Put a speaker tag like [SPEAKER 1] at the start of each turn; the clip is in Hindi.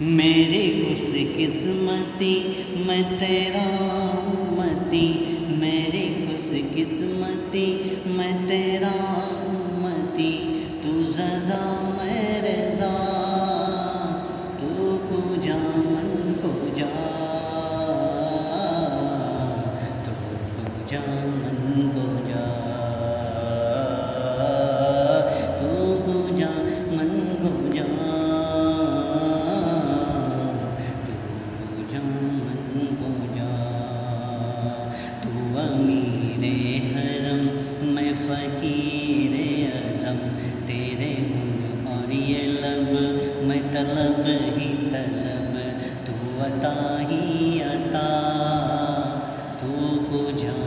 [SPEAKER 1] मेरी खुशकिस्मती मैं तेरा उम्मती, मेरी खुशकिस्मती मैं तेरा उम्मती। तू सजा मैं रज़ा, तू कुजा मन कुजा, तू कुजा मन कुजा, तू कुजा मन कुजा, तू अमीरे हरम मैं फ़कीरे अज़म, तेरे गुण और ये लब मैं तलब ही तलब। तू अता ही अता, तू कुजा